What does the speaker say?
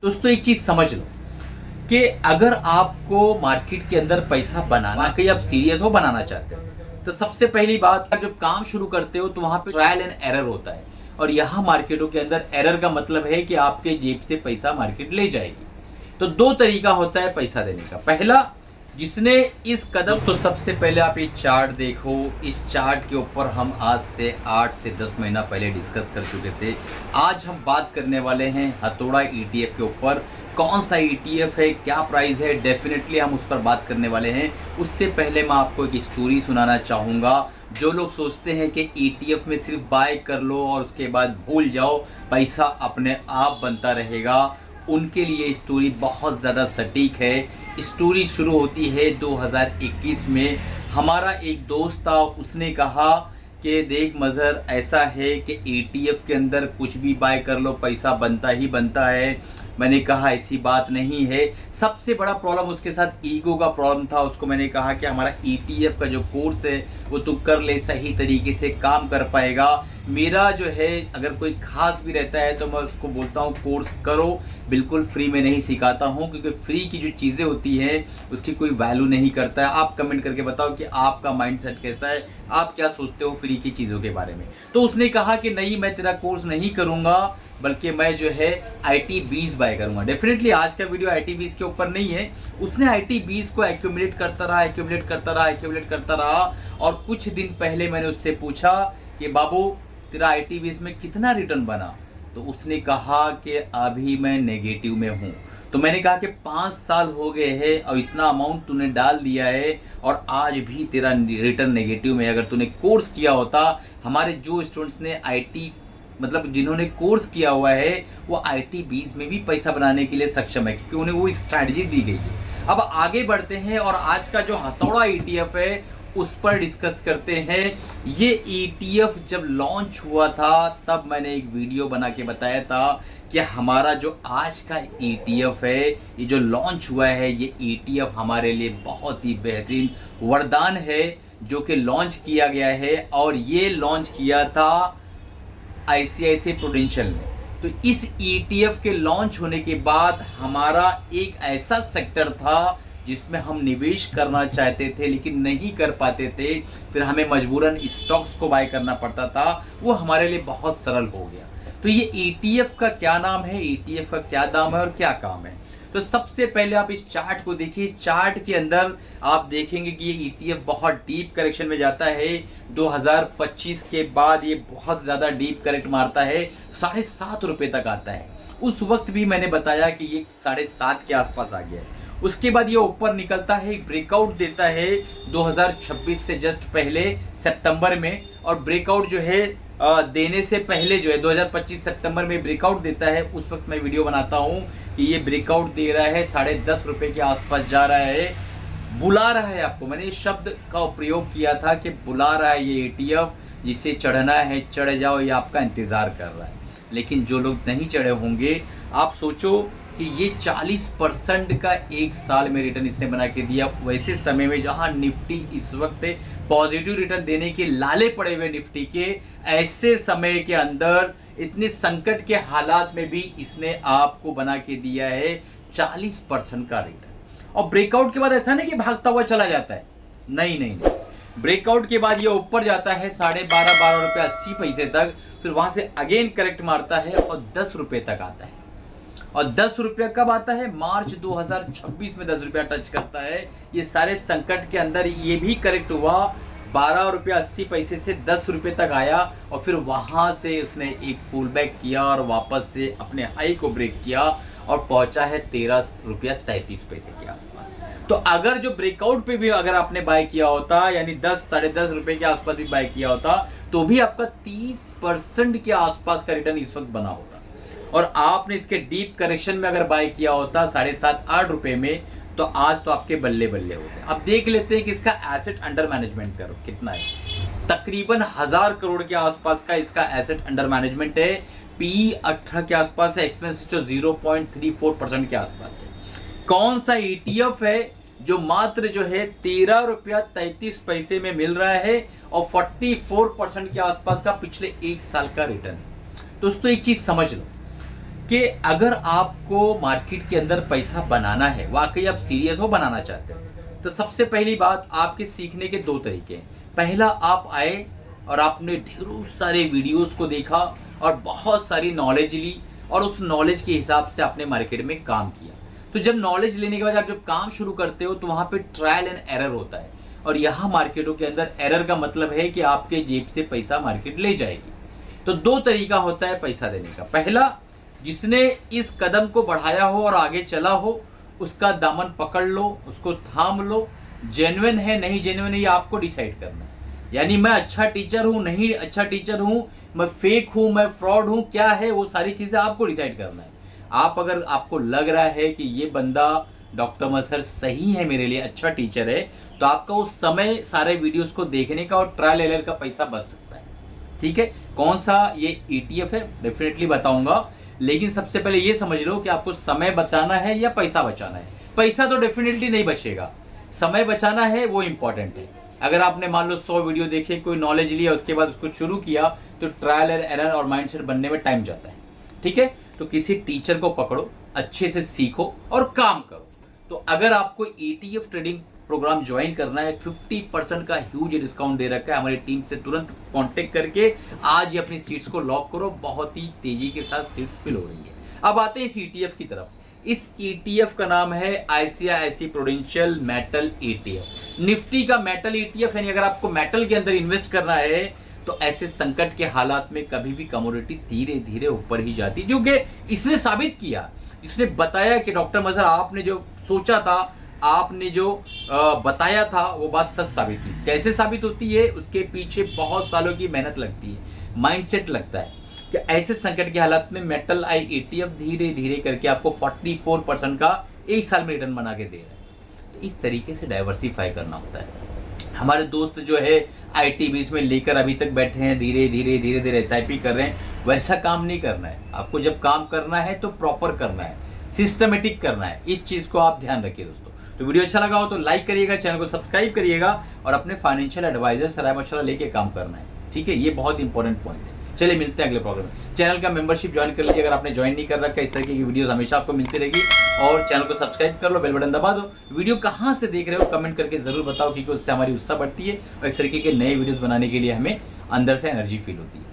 दोस्तों एक चीज समझ लो कि अगर आपको मार्केट के अंदर पैसा बनाना, कहीं आप सीरियस हो, बनाना चाहते हो, तो सबसे पहली बात, जब काम शुरू करते हो तो वहां पे ट्रायल एंड एरर होता है। और यहाँ मार्केटों के अंदर एरर का मतलब है कि आपके जेब से पैसा मार्केट ले जाएगी। तो दो तरीका होता है पैसा देने का। पहला, जिसने इस कदम, तो सबसे पहले आप ये चार्ट देखो। इस चार्ट के ऊपर हम आज से 8 से 10 महीना पहले डिस्कस कर चुके थे। आज हम बात करने वाले हैं हथौड़ा ईटीएफ के ऊपर। कौन सा ईटीएफ है, क्या प्राइस है, डेफिनेटली हम उस पर बात करने वाले हैं। उससे पहले मैं आपको एक स्टोरी सुनाना चाहूँगा। जो लोग सोचते हैं कि ईटीएफ में सिर्फ बाय कर लो और उसके बाद भूल जाओ, पैसा अपने आप बनता रहेगा, उनके लिए स्टोरी बहुत ज़्यादा सटीक है। स्टोरी शुरू होती है 2021 में। हमारा एक दोस्त था, उसने कहा कि देख मज़हर, ऐसा है कि ईटीएफ के अंदर कुछ भी बाय कर लो, पैसा बनता ही बनता है। मैंने कहा ऐसी बात नहीं है। सबसे बड़ा प्रॉब्लम उसके साथ ईगो का प्रॉब्लम था। उसको मैंने कहा कि हमारा ईटीएफ का जो कोर्स है वो तू कर ले, सही तरीके से काम कर पाएगा। मेरा जो है, अगर कोई खास भी रहता है तो मैं उसको बोलता हूँ कोर्स करो, बिल्कुल फ्री में नहीं सिखाता हूँ, क्योंकि फ्री की जो चीज़ें होती हैं उसकी कोई वैल्यू नहीं करता है। आप कमेंट करके बताओ कि आपका माइंडसेट कैसा है, आप क्या सोचते हो फ्री की चीज़ों के बारे में। तो उसने कहा कि नहीं, मैं तेरा कोर्स नहीं करूँगा, बल्कि मैं जो है IT20 बाय करूँगा। डेफिनेटली आज का वीडियो IT20 के ऊपर नहीं है। उसने IT20 को एक्यूमुलेट करता रहा, एक्यूमुलेट करता रहा, एक्यूमुलेट करता रहा। और कुछ दिन पहले मैंने उससे पूछा कि बाबू, तेरा IT20 में कितना रिटर्न बना? तो उसने कहा कि अभी मैं नेगेटिव में हूँ। तो मैंने कहा कि 5 साल हो गए हैं और इतना अमाउंट तूने डाल दिया है और आज भी तेरा रिटर्न नेगेटिव में। अगर तूने कोर्स किया होता, हमारे जो स्टूडेंट्स ने IT मतलब जिन्होंने कोर्स किया हुआ है, वो IT20 में भी पैसा बनाने के लिए सक्षम है, क्योंकि उन्हें वो स्ट्रैटेजी दी गई है। अब आगे बढ़ते हैं और आज का जो हथौड़ा ETF है उस पर डिस्कस करते हैं। ये ETF जब लॉन्च हुआ था तब मैंने एक वीडियो बना के बताया था कि हमारा जो आज का ETF है, ये जो लॉन्च हुआ है, ये ETF हमारे लिए बहुत ही बेहतरीन वरदान है जो कि लॉन्च किया गया है। और ये लॉन्च किया था ICICI प्रूडेंशियल ने। तो इस ETF के लॉन्च होने के बाद हमारा एक ऐसा सेक्टर था जिसमें हम निवेश करना चाहते थे लेकिन नहीं कर पाते थे, फिर हमें मजबूरन स्टॉक्स को बाय करना पड़ता था। वो हमारे लिए बहुत सरल हो गया। तो ये ETF का क्या नाम है, ETF का क्या दाम है और क्या काम है? तो सबसे पहले आप इस चार्ट को देखिए। चार्ट के अंदर आप देखेंगे कि ये ETF बहुत डीप करेक्शन में जाता है। 2025 के बाद ये बहुत ज़्यादा डीप करेक्ट मारता है, 7.5 रुपये तक आता है। उस वक्त भी मैंने बताया कि ये 7.5 के आसपास आ गया है। उसके बाद ये ऊपर निकलता है, ब्रेकआउट देता है 2026 से जस्ट पहले सितंबर में। और ब्रेकआउट जो है देने से पहले जो है 2025 सितंबर में ब्रेकआउट देता है। उस वक्त मैं वीडियो बनाता हूँ कि ये ब्रेकआउट दे रहा है, 10.5 रुपये के आसपास जा रहा है, बुला रहा है आपको। मैंने इस शब्द का प्रयोग किया था कि बुला रहा है ये ETF, जिसे चढ़ना है चढ़ जाओ, ये आपका इंतज़ार कर रहा है। लेकिन जो लोग नहीं चढ़े होंगे, आप सोचो कि ये 40% का एक साल में रिटर्न इसने बना के दिया। वैसे समय में जहां निफ्टी इस वक्त पॉजिटिव रिटर्न देने के लाले पड़े हुए निफ्टी के, ऐसे समय के अंदर इतने संकट के हालात में भी इसने आपको बना के दिया है 40% का रिटर्न। और ब्रेकआउट के बाद ऐसा नहीं कि भागता हुआ चला जाता है, नहीं नहीं नहीं। ब्रेकआउट के बाद ये ऊपर जाता है 12.5 रुपये 80 पैसे तक, फिर वहां से अगेन करेक्ट मारता है और 10 रुपये तक आता है। और 10 रुपया कब आता है? मार्च 2026 में 10 रुपया टच करता है। ये सारे संकट के अंदर ये भी करेक्ट हुआ, 12 रुपया 80 पैसे से 10 रुपये तक आया और फिर वहाँ से उसने एक पुल बैक किया और वापस से अपने हाई को ब्रेक किया और पहुँचा है 13 रुपया 33 पैसे के आसपास। तो अगर जो ब्रेकआउट पे भी अगर आपने बाय किया होता, यानी 10 10.5 रुपये के आसपास भी बाय किया होता, तो भी आपका 30% के आसपास का रिटर्न इस वक्त बना होगा। और आपने इसके डीप करेक्शन में अगर बाय किया होता 7.5-8 रुपये में, तो आज तो आपके बल्ले बल्ले होते। अब देख लेते हैं कि इसका एसेट अंडर मैनेजमेंट करो कितना है। तकरीबन 1000 करोड़ के आसपास का इसका एसेट अंडर मैनेजमेंट है। PE 18 के आसपास है, एक्सपेंस 0.34% के आसपास है। कौन सा ETF है जो मात्र जो है 13 रुपया 33 पैसे में मिल रहा है और 44% के आसपास का पिछले एक साल का रिटर्न? दोस्तों एक चीज समझ लो, कि अगर आपको मार्केट के अंदर पैसा बनाना है, वाकई आप सीरियस हो, बनाना चाहते हो, तो सबसे पहली बात आपके सीखने के दो तरीके हैं। पहला, आप आए और आपने ढेरों सारे वीडियोस को देखा और बहुत सारी नॉलेज ली और उस नॉलेज के हिसाब से आपने मार्केट में काम किया। तो जब नॉलेज लेने के बाद आप जब काम शुरू करते हो तो वहां पे ट्रायल एंड एरर होता है, और यहाँ मार्केटों के अंदर एरर का मतलब है कि आपके जेब से पैसा मार्केट ले जाएगी। तो दो तरीका होता है पैसा देने का। पहला, जिसने इस कदम को बढ़ाया हो और आगे चला हो, उसका दामन पकड़ लो, उसको थाम लो। जेन्युइन है नहीं जेन्युइन है ये आपको डिसाइड करना है। यानी मैं अच्छा टीचर हूं, नहीं अच्छा टीचर हूं, मैं फेक हूं, मैं फ्रॉड हूं, क्या है वो सारी चीजें आपको डिसाइड करना है। आप अगर आपको लग रहा है कि ये बंदा डॉक्टर मजहर सही है, मेरे लिए अच्छा टीचर है, तो आपका उस समय सारे वीडियोस को देखने का और ट्रायल एरर का पैसा बच सकता है। ठीक है, कौन सा ये ETF है डेफिनेटली बताऊंगा, लेकिन सबसे पहले ये समझ लो कि आपको समय बचाना है या पैसा बचाना है। पैसा तो डेफिनेटली नहीं बचेगा, समय बचाना है वो इंपॉर्टेंट है। अगर आपने मान लो 100 वीडियो देखे, कोई नॉलेज लिया, उसके बाद उसको शुरू किया, तो ट्रायल एरर और माइंडसेट बनने में टाइम जाता है। ठीक है, तो किसी टीचर को पकड़ो, अच्छे से सीखो और काम करो। तो अगर आपको ETF ट्रेडिंग प्रोग्राम ज्वाइन करना है, 50% का ह्यूज डिस्काउंट दे रखा है। हमारी टीम से तुरंत कांटेक्ट करके आज ही अपनी सीट्स को लॉक करो, बहुत ही तेजी के साथ सीट्स फिल हो रही है। अब आते हैं इस ETF की तरफ। इस ETF का नाम है ICICI prudential metal ETF। Nifty का मेटल ETF, यानी अगर आपको मेटल के अंदर इन्वेस्ट करना है तो ऐसे संकट के हालात में कभी भी कमोडिटी धीरे धीरे ऊपर ही जाती, जो कि इसने साबित किया। इसने बताया कि डॉक्टर मजहर आपने जो सोचा था, आपने जो बताया था, वो बात सच साबित हुई। कैसे साबित होती है? उसके पीछे बहुत सालों की मेहनत लगती है, माइंडसेट लगता है कि ऐसे संकट के हालात में मेटल ETF धीरे धीरे करके आपको 44% का एक साल में रिटर्न बना के दे रहा है। तो इस तरीके से डाइवर्सिफाई करना होता है। हमारे दोस्त जो है IT बीच में लेकर अभी तक बैठे हैं, धीरे धीरे धीरे धीरे SIP कर रहे हैं, वैसा काम नहीं करना है। आपको जब काम करना है तो प्रॉपर करना है, सिस्टमेटिक करना है। इस चीज को आप ध्यान रखिए दोस्तों। तो वीडियो अच्छा लगा हो तो लाइक करिएगा, चैनल को सब्सक्राइब करिएगा और अपने फाइनेंशियल एडवाइजर से राय मशवरा लेके काम करना है। ठीक है, ये बहुत इंपॉर्टेंट पॉइंट है। चलिए मिलते हैं अगले प्रॉब्लम में। चैनल का मेंबरशिप ज्वाइन कर लीजिए अगर आपने ज्वाइन नहीं कर रखा है। इस तरीके की वीडियोस हमेशा आपको मिलती रहेगी, और चैनल को सब्सक्राइब कर लो, बेल बटन दबा दो। वीडियो कहाँ से देख रहे हो कमेंट करके जरूर बताओ, क्योंकि उससे हमारी उत्साह बढ़ती है और इस तरीके के नए वीडियोस बनाने के लिए हमें अंदर से एनर्जी फील होती है।